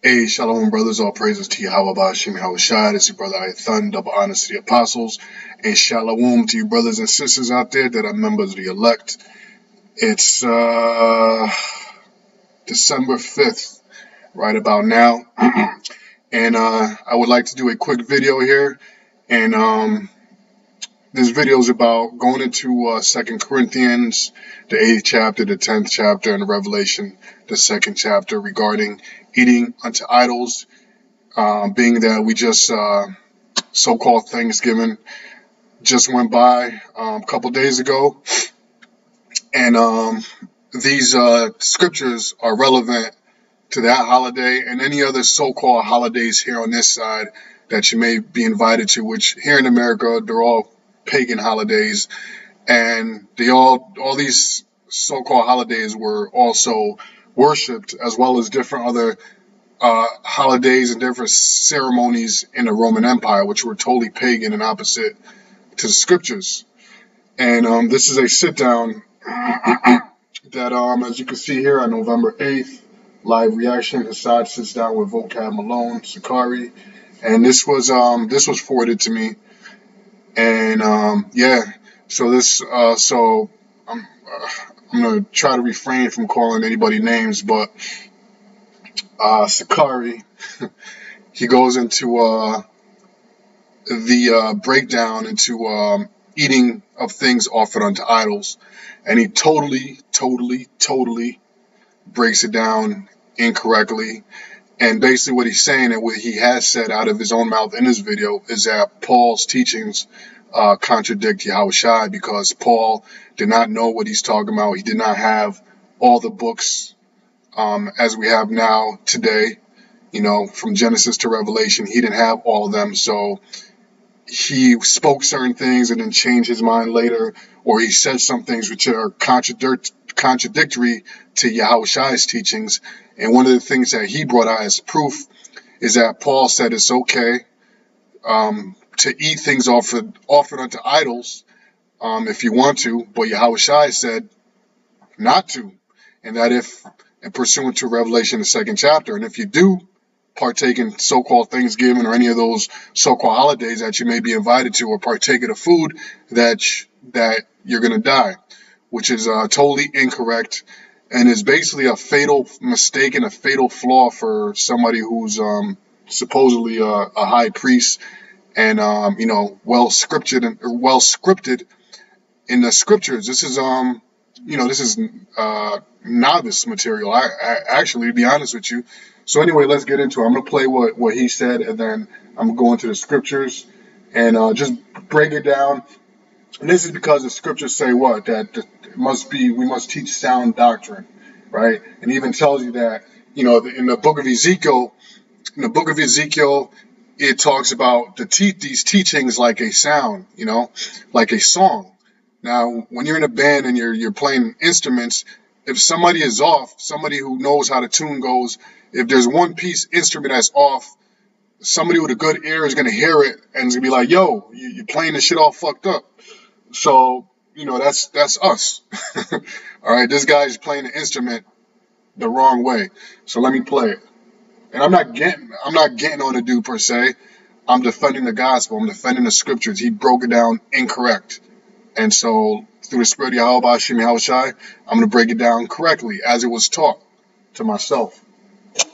Hey, shalom, brothers. All praises to YAHAWASHI. It's your brother Ithan, double honors to the apostles. And shalom to you brothers and sisters out there that are members of the elect. It's December 5th, right about now. And I would like to do a quick video here. And this video is about going into 2 Corinthians, the 8th chapter, the 10th chapter, and Revelation, the 2nd chapter, regarding eating unto idols, being that we just so-called Thanksgiving just went by a couple days ago. And these scriptures are relevant to that holiday and any other so-called holidays here on this side that you may be invited to, which here in America, they're all pagan holidays, and all these so-called holidays were also worshipped, as well as different other holidays and different ceremonies in the Roman Empire, which were totally pagan and opposite to the scriptures. And this is a sit-down that, as you can see here, on November 8th, live reaction. Hassad sits down with Vocab Malone, Sakari, and this was forwarded to me. And yeah, so this I'm gonna try to refrain from calling anybody names, but Sakari, he goes into the breakdown into eating of things offered unto idols, and he totally breaks it down incorrectly. And basically what he's saying, and what he has said out of his own mouth in this video, is that Paul's teachings contradict YAHAWASHI, because Paul did not know what he's talking about. He did not have all the books as we have now today, you know, from Genesis to Revelation. He didn't have all of them, so he spoke certain things and then changed his mind later, or he said some things which are contradictory to YAHAWASHI's teachings. And one of the things that he brought out as proof is that Paul said it's okay to eat things offered unto idols if you want to, but YAHAWASHI said not to, and that if, and pursuant to Revelation, the 2nd chapter, and if you do partake in so-called Thanksgiving or any of those so-called holidays that you may be invited to, or partake of the food, that you're going to die, which is totally incorrect, and is basically a fatal mistake and a fatal flaw for somebody who's supposedly a high priest and you know, well scripted in the scriptures. This is you know, this is novice material, I actually, to be honest with you. So anyway, let's get into it. I'm gonna play what he said, and then I'm gonna go into the scriptures and just break it down. And this is because the scriptures say what? That we must teach sound doctrine, right? And it even tells you that, you know, in the book of Ezekiel, it talks about these teachings like a sound, you know, like a song. Now, when you're in a band and you're playing instruments, if somebody is off, somebody who knows how the tune goes, if there's one piece instrument that's off, somebody with a good ear is going to hear it and is going to be like, yo, you're playing this shit all fucked up. So, you know, that's us. All right, this guy's playing the instrument the wrong way. So let me play it. And I'm not getting on the dude per se. I'm defending the gospel. I'm defending the scriptures. He broke it down incorrect. And so through the spirit of YAHAWASHI, I'm going to break it down correctly as it was taught to myself.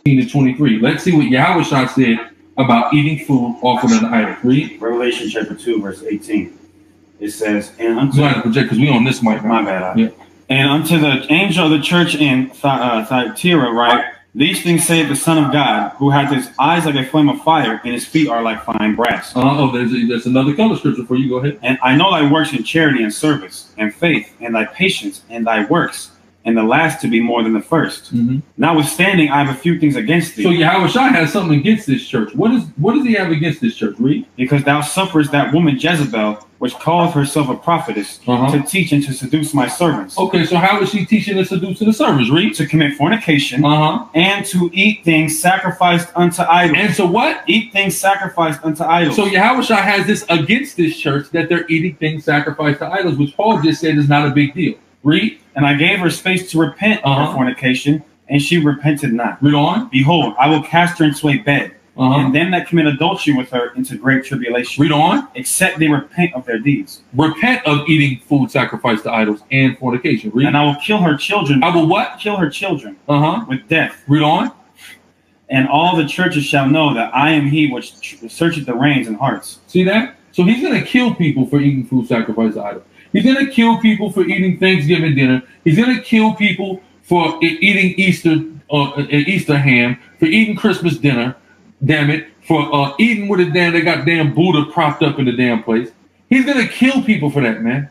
18-23. Let's see what YAHAWASHI said about eating food offered unto idols. Read. Revelation chapter 2, verse 18. It says, and unto... You have to project because we on this mic. My bad. Yeah. And unto the angel of the church in Thyatira write, these things saith the Son of God, who hath his eyes like a flame of fire, and his feet are like fine brass. There's another color scripture for you. Go ahead. And I know thy works in charity and service, and faith, and thy patience, and thy works, and the last to be more than the first. Notwithstanding, I have a few things against thee. So YAHAWASHI has something against this church. What does he have against this church? Read. Because thou sufferest that woman Jezebel, which calleth herself a prophetess, to teach and to seduce my servants. Okay, so how is she teaching and seducing the servants? Read. To commit fornication, and to eat things sacrificed unto idols. And to what? Eat things sacrificed unto idols. So YAHAWASHI has this against this church, that they're eating things sacrificed to idols, which Paul just said is not a big deal. Read. And I gave her space to repent of her fornication, and she repented not. Read on. Behold, I will cast her into a bed, and them that commit adultery with her into great tribulation. Read on. Except they repent of their deeds. Repent of eating food sacrificed to idols and fornication. Read. And I will kill her children. I will what? Kill her children with death. Read on. And all the churches shall know that I am he which searcheth the reins and hearts. See that? So he's going to kill people for eating food sacrificed to idols. He's going to kill people for eating Thanksgiving dinner. He's going to kill people for eating Easter ham, for eating Christmas dinner, damn it, for eating with they got damn Buddha propped up in the damn place. He's going to kill people for that, man.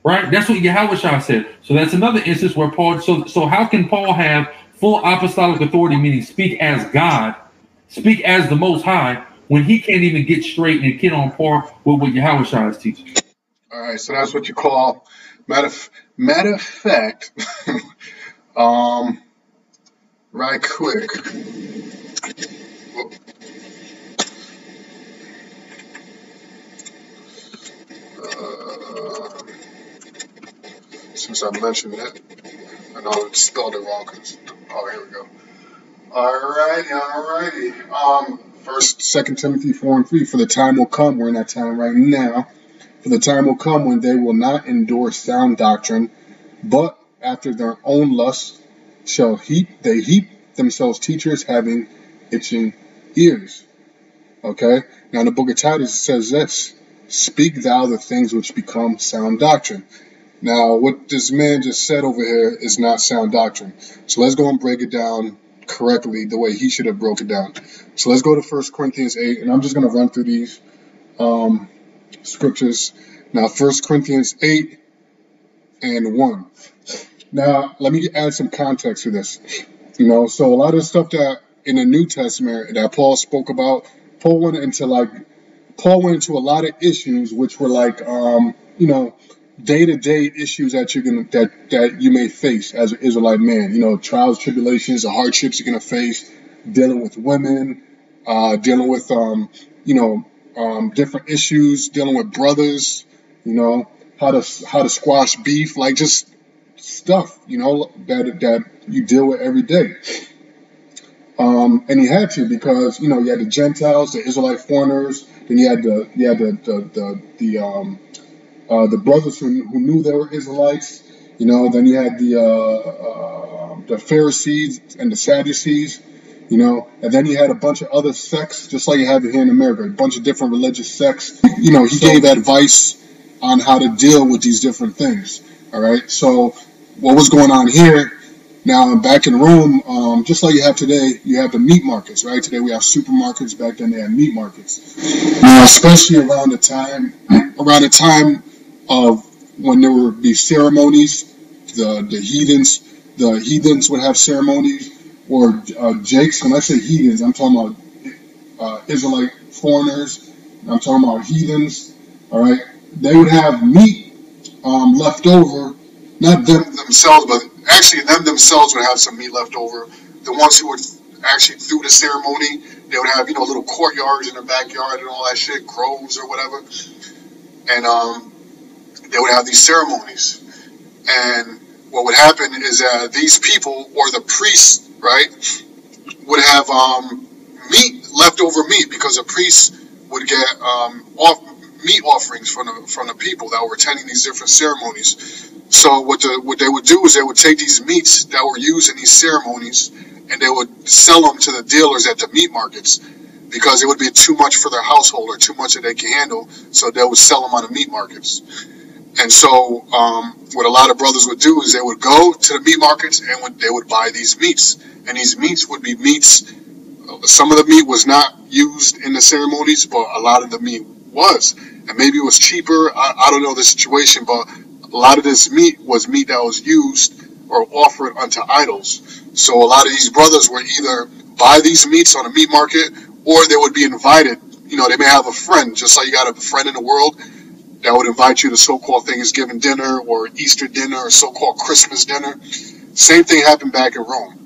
Right? That's what YAHAWASHI said. So that's another instance where Paul, so how can Paul have full apostolic authority, meaning speak as God, speak as the Most High, when he can't even get straight and get on par with what YAHAWASHI is teaching? All right, so that's what you call, matter of fact, right quick. Since I mentioned it, I know I spelled it wrong. Oh, here we go. Alrighty. 2 Timothy 4:3. For the time will come, we're in that time right now. For the time will come when they will not endure sound doctrine, but after their own lusts shall heap themselves teachers having itching ears. Okay? Now in the book of Titus it says this: speak thou the things which become sound doctrine. Now what this man just said over here is not sound doctrine. So let's go and break it down correctly the way he should have broke it down. So let's go to 1 Corinthians 8, and I'm just going to run through these scriptures. Now 1 Corinthians 8 and 1. Now let me add some context to this. So a lot of the stuff that in the New Testament that Paul spoke about, Paul went into a lot of issues which were like day-to-day issues that you may face as an Israelite man. Trials, tribulations, the hardships you're gonna face, dealing with women, dealing with different issues, dealing with brothers, how to squash beef, like just stuff, that you deal with every day. And he had to, because you had the Gentiles, the Israelite foreigners, then you had the brothers who knew they were Israelites, then you had the Pharisees and the Sadducees, and then you had a bunch of other sects, just like you have here in America, a bunch of different religious sects. He gave advice on how to deal with these different things. All right. So what was going on here? Now back in Rome, just like you have today, you have the meat markets, right? Today we have supermarkets. Back then they had meat markets. Now, especially around the time of when there would be ceremonies, the heathens would have ceremonies, or Jakes. When I say heathens, I'm talking about Israelite foreigners. I'm talking about heathens. All right, they would have meat left over. Not them themselves, but actually them themselves would have some meat left over. The ones who would actually through the ceremony, they would have little courtyards in their backyard and all that shit, groves or whatever, and they would have these ceremonies. And what would happen is that these people, or the priests, right, would have leftover meat, because the priests would get meat offerings from the people that were attending these different ceremonies. So what they would do is they would take these meats that were used in these ceremonies, and they would sell them to the dealers at the meat markets, because it would be too much for their household or too much that they can handle. So they would sell them on the meat markets. And so what a lot of brothers would do is they would go to the meat markets and they would buy these meats. And these meats would be meats. Some of the meat was not used in the ceremonies, but a lot of the meat was. And maybe it was cheaper. I don't know the situation, but a lot of this meat was meat that was used or offered unto idols. So a lot of these brothers would either buy these meats on the meat market, or they would be invited. They may have a friend, just like you got a friend in the world that would invite you to so-called Thanksgiving dinner or Easter dinner or so-called Christmas dinner. Same thing happened back in Rome.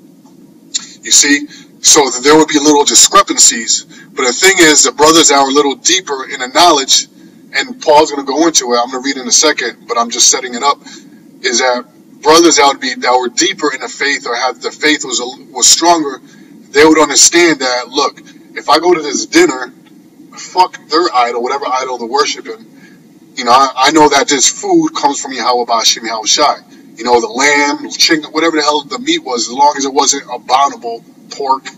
You see? So that there would be little discrepancies. But the thing is, the brothers that were a little deeper in the knowledge, and Paul's going to go into it, I'm going to read in a second, but I'm just setting it up, is that brothers that were deeper in the faith, or have the faith was stronger, they would understand that, look, if I go to this dinner, fuck their idol, whatever idol they're worshiping. You know, I know that this food comes from YAHAWASHI. You know, the lamb, chicken, whatever the hell the meat was, as long as it wasn't abominable, pork,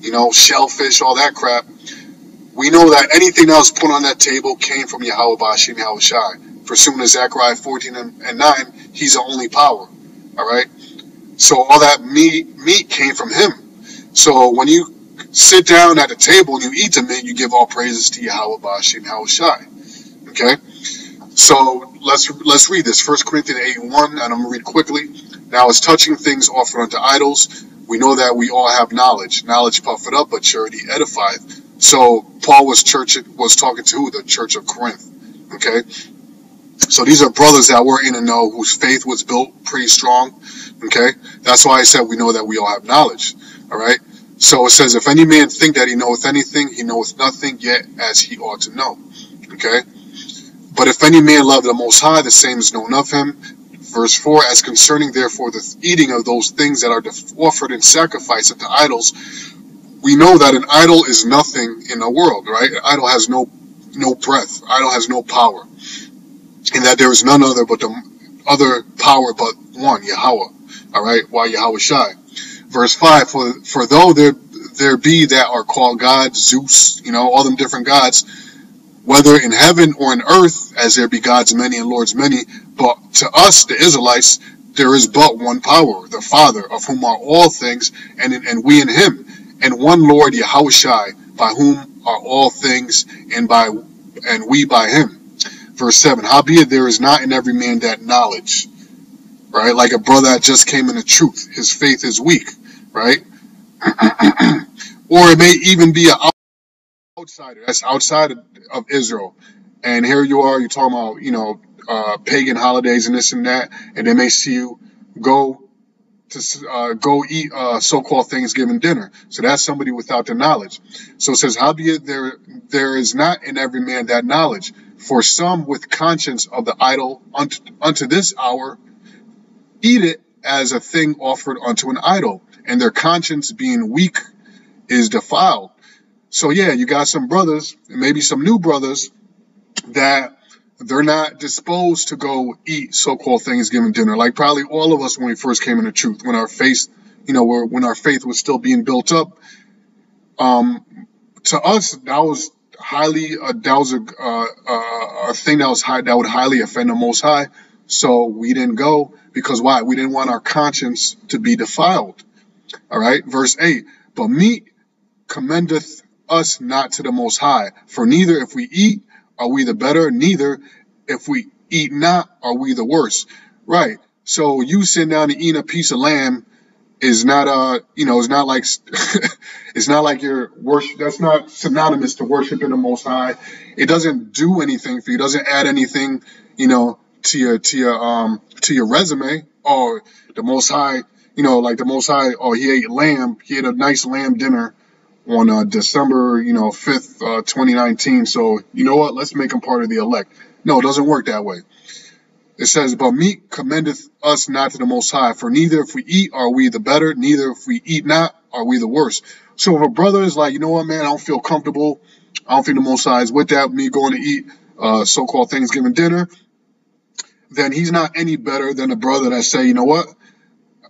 you know, shellfish, all that crap. We know that anything that was put on that table came from YAHAWASHI. Pursuant to Zechariah 14 and 9, he's the only power. All right? So all that meat came from him. So when you sit down at the table and you eat the meat, you give all praises to YAHAWASHI. Okay? So let's read this. 1 Corinthians 8:1, and I'm going to read quickly. Now, as touching things offered unto idols, we know that we all have knowledge. Knowledge puffeth up, but charity edifieth. So Paul was talking to who? The Church of Corinth. Okay? So these are brothers that were in the know, whose faith was built pretty strong. Okay? That's why I said we know that we all have knowledge. All right? So it says, if any man think that he knoweth anything, he knoweth nothing, yet as he ought to know. Okay? But if any man love the Most High, the same is known of him. Verse 4, as concerning therefore the eating of those things that are offered in sacrifice unto idols, we know that an idol is nothing in the world, right? An idol has no breath. Idol has no power. And that there is none other but the other power but one, Yahweh. All right? YAHAWASHI. Verse 5, for though there be that are called gods, Zeus, you know, all them different gods, whether in heaven or in earth, as there be gods many and lords many, but to us, the Israelites, there is but one power, the Father, of whom are all things, and we in him, and one Lord, YAHAWASHI, by whom are all things, and we by him. Verse 7, howbeit there is not in every man that knowledge, right? Like a brother that just came in the truth, his faith is weak, right? Or it may even be an outsider that's outside of Israel, and here you are, you're talking about, you know, pagan holidays and this and that, and they may see you go eat so-called Thanksgiving dinner. So that's somebody without the knowledge. So it says, howbeit there is not in every man that knowledge. For some with conscience of the idol unto this hour eat it as a thing offered unto an idol, and their conscience being weak is defiled. So yeah, you got some brothers, maybe some new brothers, that they're not disposed to go eat so-called Thanksgiving dinner, like probably all of us when we first came into truth, when our faith, you know, when our faith was still being built up. To us, that was highly, that was a thing that would highly offend the Most High. So we didn't go, because why? We didn't want our conscience to be defiled. All right, verse 8. But meat commendeth us not to the Most High, for neither if we eat are we the better, neither if we eat not are we the worse. Right. So you sitting down and eating a piece of lamb is not you know, it's not like it's not like your worship. That's not synonymous to worshiping the Most High. It doesn't do anything for you. It doesn't add anything, you know, to your resume. Or the Most High, you know, like the Most High, oh, he ate lamb. He had a nice lamb dinner on December, 5th, 2019. So, you know what? Let's make him part of the elect. No, it doesn't work that way. It says, but meat commendeth us not to the Most High, for neither if we eat are we the better, neither if we eat not are we the worse. So if a brother is like, you know what, man, I don't feel comfortable, I don't think the Most High is with that, me going to eat so-called Thanksgiving dinner, then he's not any better than a brother that say, you know what,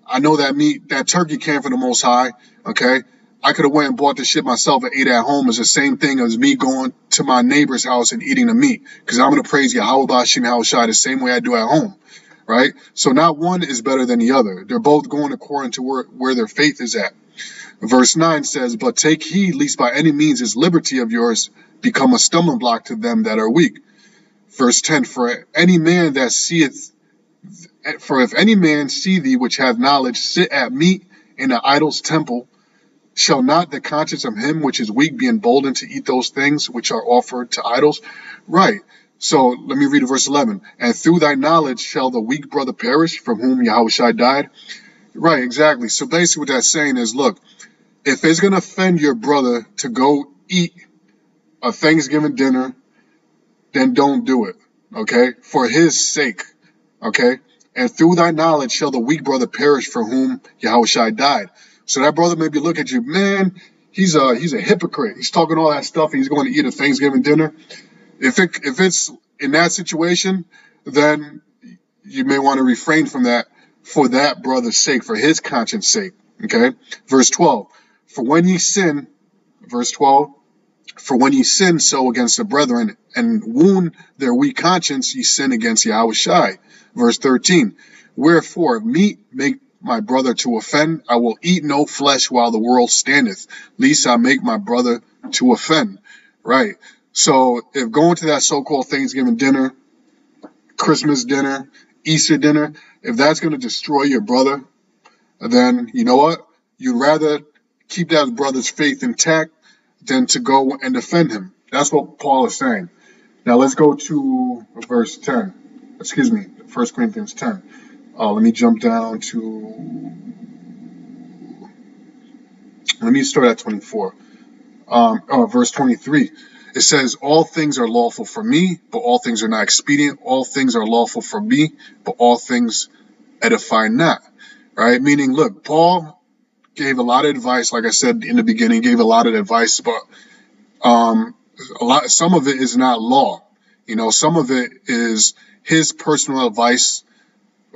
I know that meat, that turkey came from the Most High, okay? I could have went and bought the shit myself and ate at home. It's the same thing as me going to my neighbor's house and eating the meat, because I'm going to praise YAHAWASHI the same way I do at home, right? So not one is better than the other. They're both going according to where their faith is at. Verse 9 says, but take heed lest by any means this liberty of yours become a stumbling block to them that are weak. Verse 10, for if any man see thee which hath knowledge sit at meat in the idol's temple, shall not the conscience of him which is weak be emboldened to eat those things which are offered to idols? Right. So let me read verse 11. And through thy knowledge shall the weak brother perish from whom YAHAWASHI died? Right, exactly. So basically what that's saying is, look, if it's going to offend your brother to go eat a Thanksgiving dinner, then don't do it, okay? For his sake, okay? And through thy knowledge shall the weak brother perish for whom Yahawashi died. So that brother may be looking at you, man, he's a hypocrite. He's talking all that stuff and he's going to eat a Thanksgiving dinner. If it's in that situation, then you may want to refrain from that for that brother's sake, for his conscience sake. Okay? Verse 12. For when ye sin, verse 12, for when ye sin so against the brethren and wound their weak conscience, ye sin against Yahawashi. Verse 13. Wherefore, if meat make my brother to offend, I will eat no flesh while the world standeth, lest I make my brother to offend. Right? So if going to that so-called Thanksgiving dinner, Christmas dinner, Easter dinner, if that's going to destroy your brother, then you know what? You'd rather keep that brother's faith intact than to go and defend him. That's what Paul is saying. Now let's go to verse 10. Excuse me, 1 Corinthians 10. Let me jump down to... Let me start at 24. Verse 23. It says, all things are lawful for me, but all things are not expedient. All things are lawful for me, but all things edify not. Right? Meaning, look, Paul gave a lot of advice, like I said in the beginning, gave a lot of advice, but some of it is not law. You know, some of it is his personal advice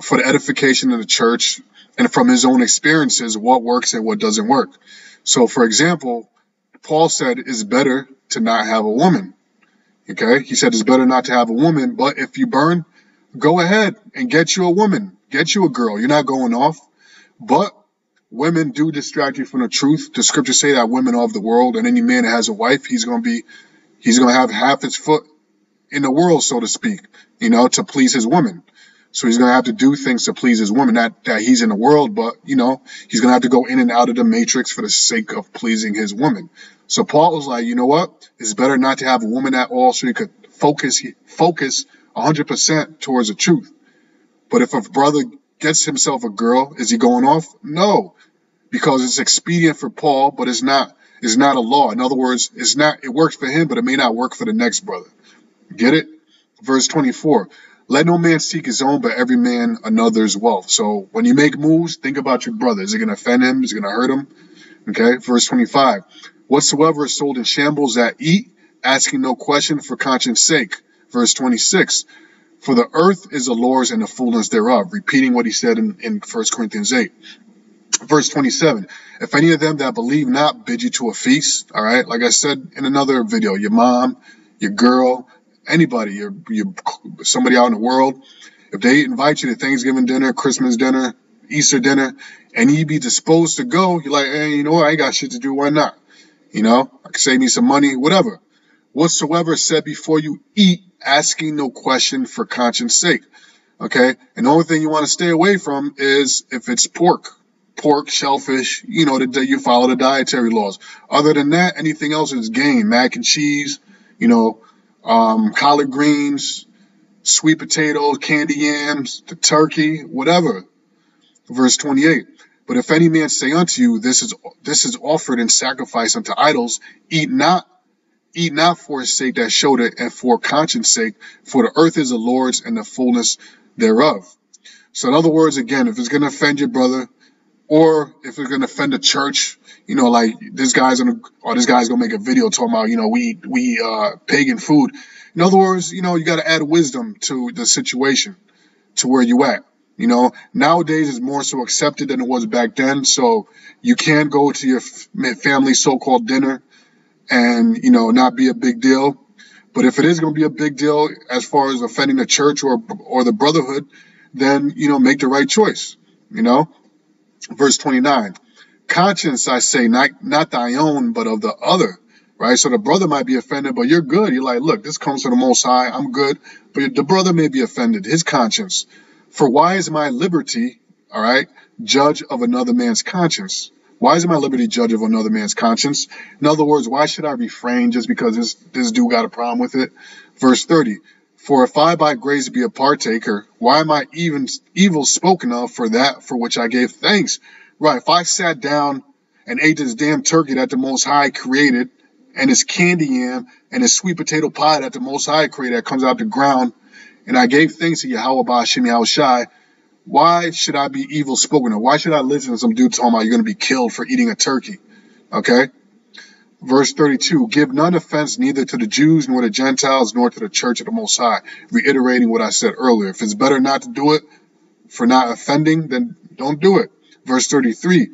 for the edification of the church and from his own experiences, what works and what doesn't work. So, for example, Paul said it's better to not have a woman. Okay? He said it's better not to have a woman, but if you burn, go ahead and get you a woman. Get you a girl. You're not going off. But women do distract you from the truth. The scriptures say that women are of the world, and any man that has a wife, he's going to have half his foot in the world, so to speak, you know, to please his woman. So he's going to have to do things to please his woman. Not that he's in the world, but, you know, he's going to have to go in and out of the matrix for the sake of pleasing his woman. So Paul was like, you know what? It's better not to have a woman at all so he could focus 100% towards the truth. But if a brother gets himself a girl, is he going off? No, because it's expedient for Paul, but it's not a law. In other words, it works for him, but it may not work for the next brother. Get it? Verse 24. Let no man seek his own, but every man another's wealth. So when you make moves, think about your brother. Is it going to offend him? Is it going to hurt him? Okay. Verse 25. Whatsoever is sold in shambles that eat, asking no question for conscience sake. Verse 26. For the earth is the Lord's and the fullness thereof. Repeating what he said in 1 Corinthians 8. Verse 27. If any of them that believe not bid you to a feast, all right, like I said in another video, your mom, your girl, anybody, somebody out in the world, if they invite you to Thanksgiving dinner, Christmas dinner, Easter dinner, and you be disposed to go, you're like, hey, you know what, I ain't got shit to do, why not? You know, I can save me some money, whatever. Whatsoever said before you eat, asking no question for conscience sake. Okay? And the only thing you want to stay away from is if it's pork, shellfish, you know, you follow the dietary laws. Other than that, anything else is game. Mac and cheese, you know, collard greens, sweet potatoes, candy yams, the turkey, whatever. Verse 28. But if any man say unto you, this is offered in sacrifice unto idols, eat not for his sake that showed it, and for conscience sake, for the earth is the Lord's and the fullness thereof. So in other words, again, if it's going to offend your brother, or if it's going to offend the church, you know, like this guy's going to make a video talking about, you know, we pagan food. In other words, you know, you got to add wisdom to the situation, to where you at. You know, nowadays it's more so accepted than it was back then. So you can go to your family so-called dinner and, you know, not be a big deal. But if it is going to be a big deal as far as offending the church or the brotherhood, then, you know, make the right choice, you know. Verse 29, conscience, I say, not thy own, but of the other, right? So the brother might be offended, but you're good. You're like, look, this comes from the Most High. I'm good. But the brother may be offended, his conscience. For why is my liberty, all right, judge of another man's conscience? Why is my liberty judge of another man's conscience? In other words, why should I refrain just because this dude got a problem with it? Verse 30, for if I by grace be a partaker, why am I even evil spoken of for that for which I gave thanks? Right, if I sat down and ate this damn turkey that the Most High created, and this candy yam and this sweet potato pie that the Most High created that comes out the ground, and I gave thanks to YAHAWASHI, Why should I be evil spoken of? Why should I listen to some dude talking about you're going to be killed for eating a turkey? Okay? Verse 32, give none offense neither to the Jews nor the Gentiles nor to the church of the Most High. Reiterating what I said earlier. If it's better not to do it for not offending, then don't do it. Verse 33,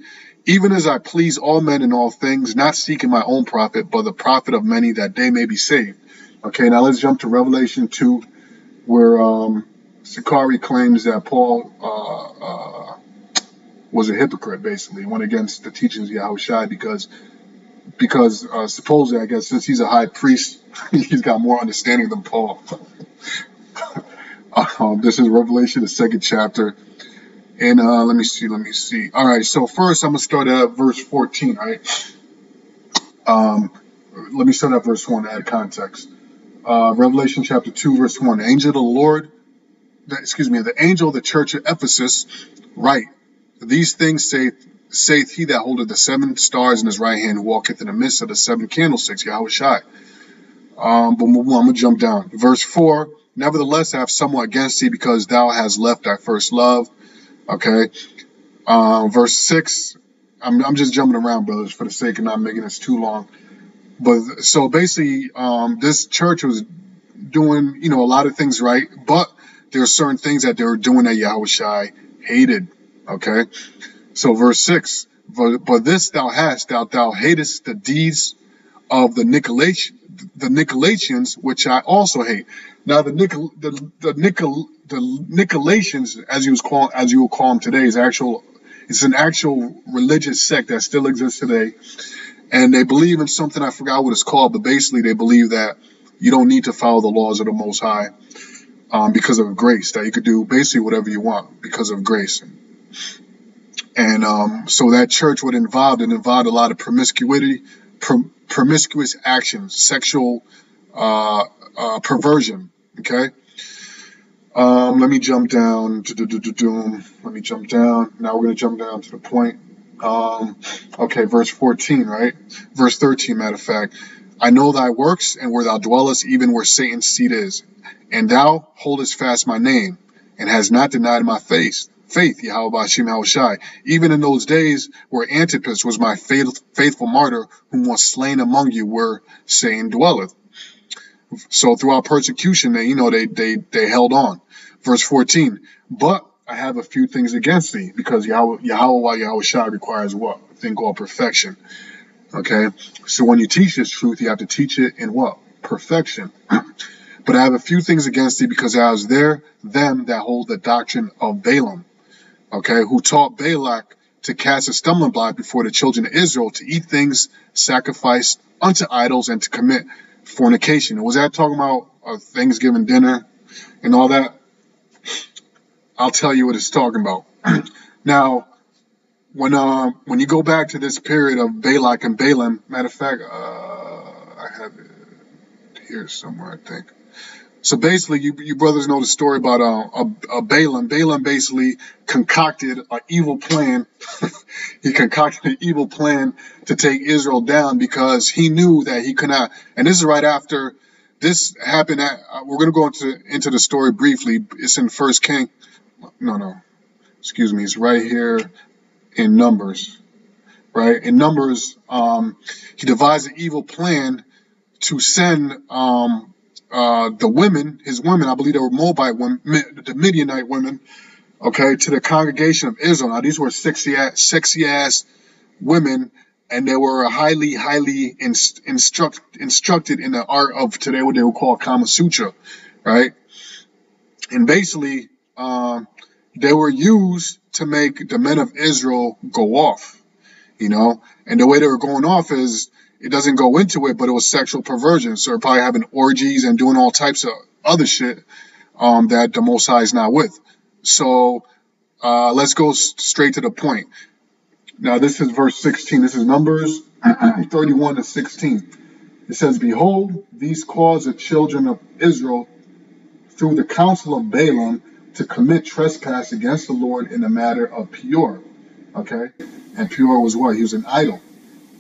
even as I please all men in all things, not seeking my own profit, but the profit of many that they may be saved. Okay, now let's jump to Revelation 2, where Sakari claims that Paul was a hypocrite, basically. He went against the teachings of Yahawashi because supposedly, I guess, since he's a high priest, he's got more understanding than Paul. This is Revelation, the 2nd chapter. And let me see. All right, so first I'm going to start at verse 14, right? Let me start at verse 1 to add context. Revelation chapter 2, verse 1. The angel of the church at Ephesus, write, these things saith he that holdeth the 7 stars in his right hand, who walketh in the midst of the 7 candlesticks, YAHAWASHI. But I'm going to jump down. Verse 4, nevertheless I have somewhat against thee, because thou hast left thy first love. Okay. Verse 6, I'm just jumping around, brothers, for the sake of not making this too long. But so basically, this church was doing, a lot of things right, but there are certain things that they were doing that Yahawashi hated. Okay. So verse 6, but this thou hast, thou hatest the deeds of the Nicolaitans, which I also hate. Now the Nicolaitans, as you will call them today, it's an actual religious sect that still exists today, and they believe in something, I forgot what it's called, but basically they believe that you don't need to follow the laws of the Most High because of grace, that you could do basically whatever you want because of grace. And so that church would involve a lot of promiscuous actions, sexual perversion. Okay. Let me jump down. Let me jump down. Now we're going to jump down to the point. Okay, verse 14, right? Verse 13, matter of fact. I know thy works, and where thou dwellest, even where Satan's seat is. And thou holdest fast my name, and hast not denied my faith, YAHAWASHI. Even in those days where Antipas was my faithful martyr, whom was slain among you, where Satan dwelleth. So throughout persecution, they held on. Verse 14, but I have a few things against thee, because YAHAWASHI requires what? A thing called perfection. Okay? So when you teach this truth, you have to teach it in what? Perfection. But I have a few things against thee, because I was there, them that hold the doctrine of Balaam, okay, who taught Balak to cast a stumbling block before the children of Israel, to eat things sacrificed unto idols, and to commit fornication. Was that talking about Thanksgiving dinner and all that? I'll tell you what it's talking about. Now, when you go back to this period of Balak and Balaam, matter of fact, I have it here somewhere, I think. So basically, you brothers know the story about Balaam. Balaam basically concocted an evil plan. He concocted an evil plan to take Israel down, because he knew that he could not. And this is right after this happened. We're going to go into the story briefly. It's in 1 King. No. Excuse me. It's right here in Numbers. Right? In Numbers, he devised an evil plan to send his women, I believe they were Moabite women, the Midianite women, okay, to the congregation of Israel. Now, these were sexy ass women, and they were highly instructed in the art of today what they would call Kama Sutra, right? And basically, they were used to make the men of Israel go off, and the way they were going off is, it doesn't go into it, but it was sexual perversion. So they're probably having orgies and doing all types of other shit that the Most High is not with. So let's go straight to the point. Now, this is verse 16. This is Numbers 31 to 16. It says, behold, these caused the children of Israel through the counsel of Balaam to commit trespass against the Lord in the matter of Peor. Okay? And Peor was what? He was an idol.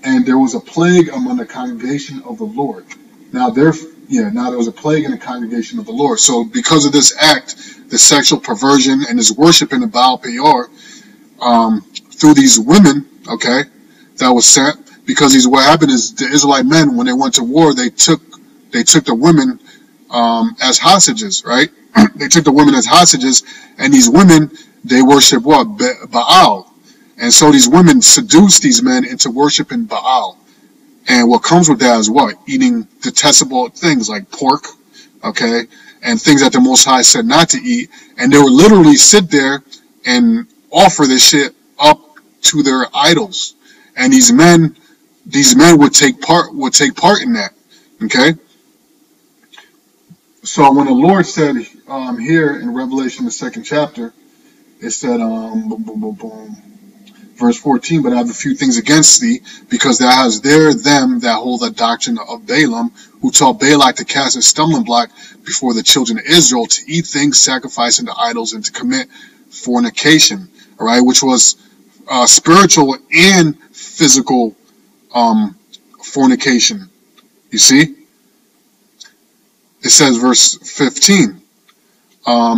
And there was a plague among the congregation of the Lord. Now, now there was a plague in the congregation of the Lord. So because of this act, the sexual perversion and his worship in the Baal Peor, through these women, okay, that was sent, because what happened is the Israelite men, when they went to war, they took the women as hostages, right? They took the women as hostages, and these women, they worship what? Baal. And so these women seduced these men into worshiping Baal. And what comes with that is what? Eating detestable things like pork, okay, and things that the Most High said not to eat. And they would literally sit there and offer this shit up to their idols. And these men would take part in that, okay? So when the Lord said here in Revelation, the 2nd chapter, it said, verse 14, but I have a few things against thee, because thou hast there them that hold the doctrine of Balaam, who taught Balak to cast a stumbling block before the children of Israel, to eat things sacrificing to idols, and to commit fornication, all right, which was spiritual and physical fornication. You see? It says, verse 15,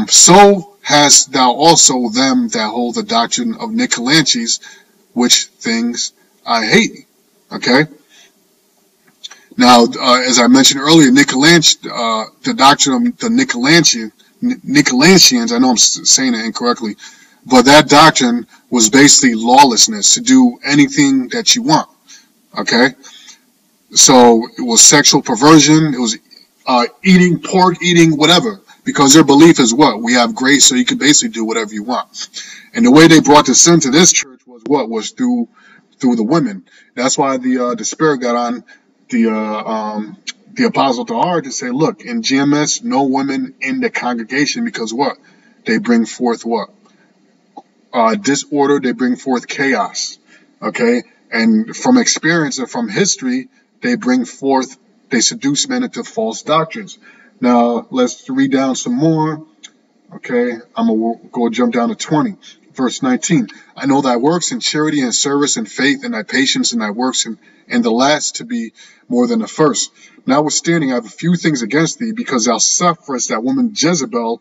so hast thou also them that hold the doctrine of Nicolaitans, which things I hate. Okay? Now, as I mentioned earlier, the doctrine of the Nicolaitans, I know I'm saying it incorrectly, but that doctrine was basically lawlessness, to do anything that you want. Okay? So it was sexual perversion, it was eating pork, eating whatever, because their belief is what? We have grace, so you can basically do whatever you want. And the way they brought the sin to this church was what? Was through the women. That's why the Spirit got on the Apostle Tahar to say, look, in GMS, no women in the congregation, because what? They bring forth what? Disorder, they bring forth chaos. Okay? And from experience and from history, they seduce men into false doctrines. Now, let's read down some more. Okay, I'm going to go jump down to 20. Verse 19. I know thy works in charity and service and faith, and thy patience and thy works and the last to be more than the first. Notwithstanding, I have a few things against thee, because thou sufferest that woman Jezebel,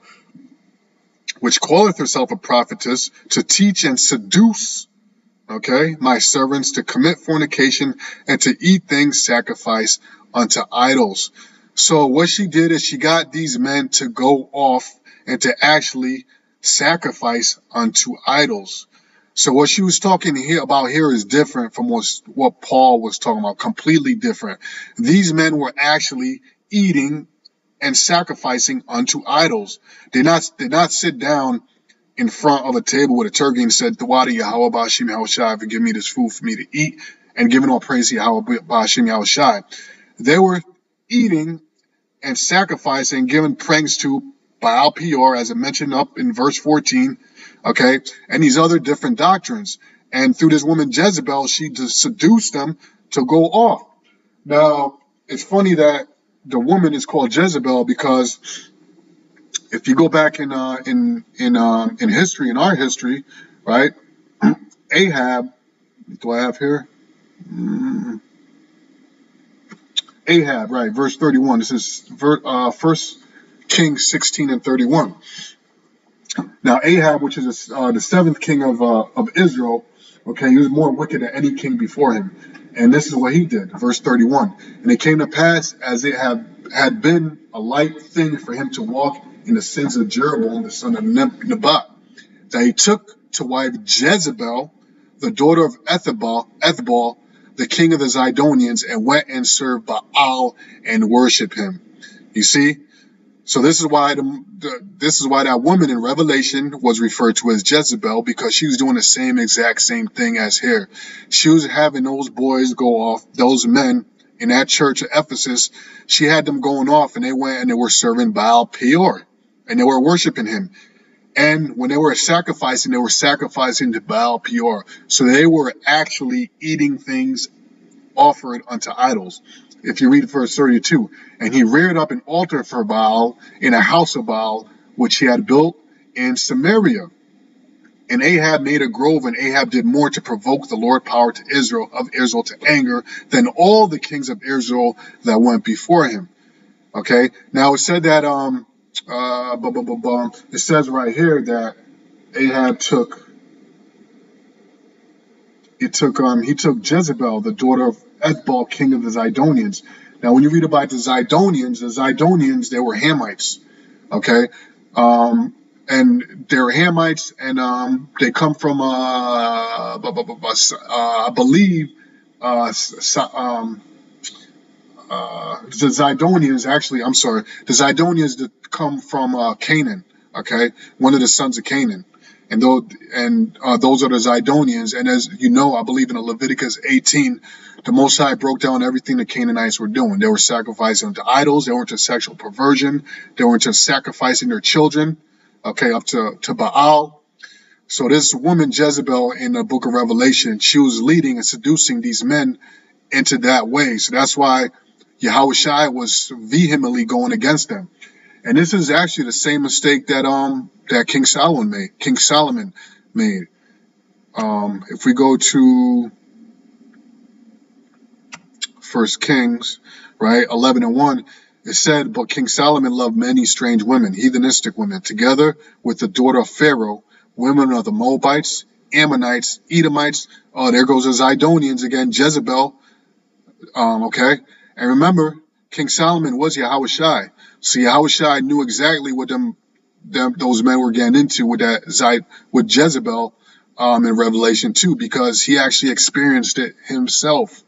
which calleth herself a prophetess, to teach and seduce, okay, my servants to commit fornication and to eat things sacrificed unto idols. So what she did is she got these men to go off and to actually sacrifice unto idols. So what she was talking about here is different from what Paul was talking about, completely different. These men were actually eating and sacrificing unto idols. They did not sit down in front of a table with a turkey and said, Tawadi YAHAWASHI YAHAWASHI, forgive me this food for me to eat, and giving all praise to YAHAWASHI YAHAWASHI. They were eating and sacrificing, giving praise to Baal Peor, as I mentioned up in verse 14, okay, and these other different doctrines. And through this woman Jezebel, she just seduced them to go off. Now, it's funny that the woman is called Jezebel, because if you go back in history, in our history, right, Ahab, do I have here? Ahab, right, verse 31. This is 1 Kings 16 and 31. Now, Ahab, which is the seventh king of Israel, okay, he was more wicked than any king before him. And this is what he did, verse 31. And it came to pass, as it had been a light thing for him to walk in the sins of Jeroboam, the son of Nebat, that he took to wife Jezebel, the daughter of Ethbaal, the king of the Zidonians, and went and served Baal and worship him. You see? So this is why that woman in Revelation was referred to as Jezebel, because she was doing the exact same thing as here. She was having those boys go off, those men in that church at Ephesus. She had them going off, and they went and they were serving Baal Peor, and they were worshiping him. And when they were sacrificing to Baal Peor. So they were actually eating things offered unto idols. If you read verse 32, and he reared up an altar for Baal in a house of Baal, which he had built in Samaria. And Ahab made a grove, and Ahab did more to provoke the Lord power to Israel to anger than all the kings of Israel that went before him. Okay. Now it said that it says right here that Ahab he took Jezebel, the daughter of Ethbal, king of the Zidonians. Now, when you read about the Zidonians, they were Hamites. Okay. And they're Hamites, and they come from I believe the Zidonians, actually, I'm sorry, the Zidonians that come from Canaan, okay, one of the sons of Canaan, and those are the Zidonians. And as you know, I believe in Leviticus 18, the Most High broke down everything the Canaanites were doing. They were sacrificing to idols, they were into sexual perversion, they were into sacrificing their children, okay, up to Baal. So this woman Jezebel in the book of Revelation, she was leading and seducing these men into that way. So that's why YAHAWASHI was vehemently going against them. And this is actually the same mistake that that King Solomon made. If we go to 1 Kings, right, 11:1, it said, "But King Solomon loved many strange women, heathenistic women, together with the daughter of Pharaoh, women of the Moabites, Ammonites, Edomites." Oh, there goes the Zidonians again, Jezebel. Okay. And remember, King Solomon was YAHAWASHI. So YAHAWASHI knew exactly what those men were getting into with Jezebel in Revelation 2, because he actually experienced it himself.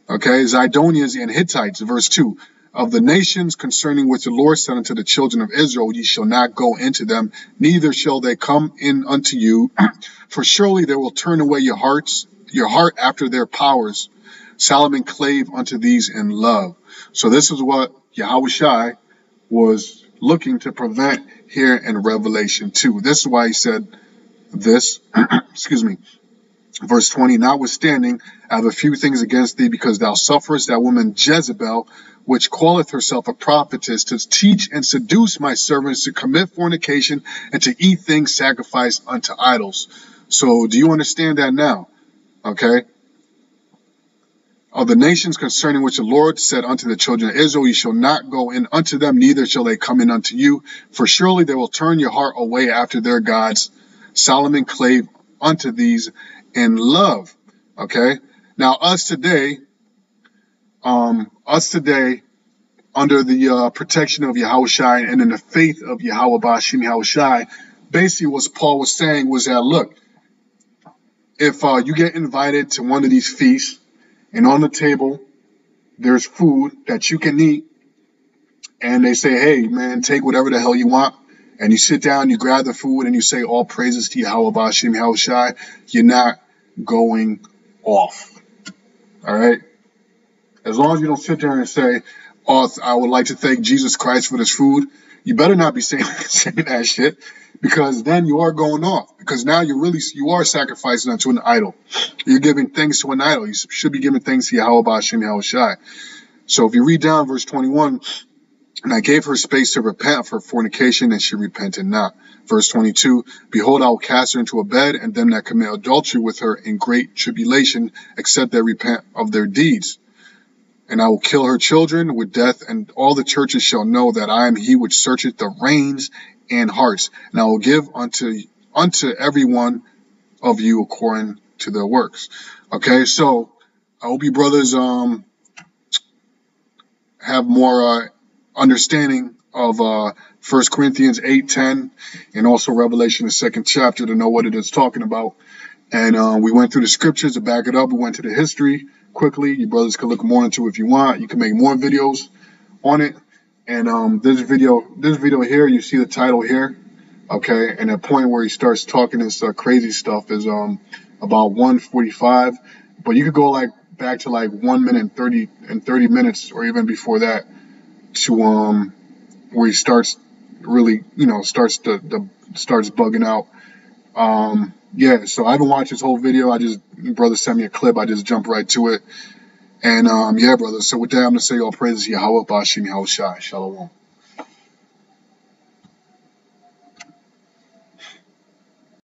Okay, Zidonians and Hittites, verse 2. "Of the nations concerning which the Lord said unto the children of Israel, ye shall not go into them, neither shall they come in unto you, for surely they will turn away your heart after their powers. Solomon clave unto these in love." So this is what YAHAWASHI was looking to prevent here in Revelation 2. This is why he said this, excuse me, verse 20, "Notwithstanding, I have a few things against thee, because thou sufferest that woman Jezebel, which calleth herself a prophetess, to teach and seduce my servants to commit fornication and to eat things sacrificed unto idols." So do you understand that now? Okay. "Of the nations concerning which the Lord said unto the children of Israel, ye shall not go in unto them, neither shall they come in unto you, for surely they will turn your heart away after their gods. Solomon clave unto these in love." Okay. Now us today, under the protection of YAHAWASHI and in the faith of YAHAWASHI, basically what Paul was saying was that, look, if you get invited to one of these feasts, and on the table there's food that you can eat, and they say, "Hey man, take whatever the hell you want," and you sit down, you grab the food, and you say, "All praises to YAHAWASHI," you're not going off. All right? As long as you don't sit there and say, "Oh, I would like to thank Jesus Christ for this food," you better not be saying that shit, because then you are going off. Because now you are sacrificing unto an idol. You're giving thanks to an idol. You should be giving thanks to YAHAWASHI. So if you read down verse 21, "And I gave her space to repent of her fornication, and she repented not." Verse 22, "Behold, I will cast her into a bed, and them that commit adultery with her in great tribulation, except they repent of their deeds. And I will kill her children with death, and all the churches shall know that I am he which searcheth the reins and hearts. And I will give unto every one of you according to their works." Okay, so I hope you brothers have more understanding of 1 Corinthians 8:10 and also Revelation, the 2nd chapter, to know what it is talking about. And we went through the scriptures to back it up. We went to the history quickly. You brothers can look more into it if you want. You can make more videos on it. And this video here, you see the title here, okay? And the point where he starts talking this crazy stuff is about 1:45. But you could go back to 1 minute and 30 minutes, or even before that, to where he starts really, starts bugging out. Yeah, so I haven't watched this whole video. Brother sent me a clip. I just jumped right to it. And yeah, brother. So with that, I'm gonna say all praises to YAHAWASHI. Shalom.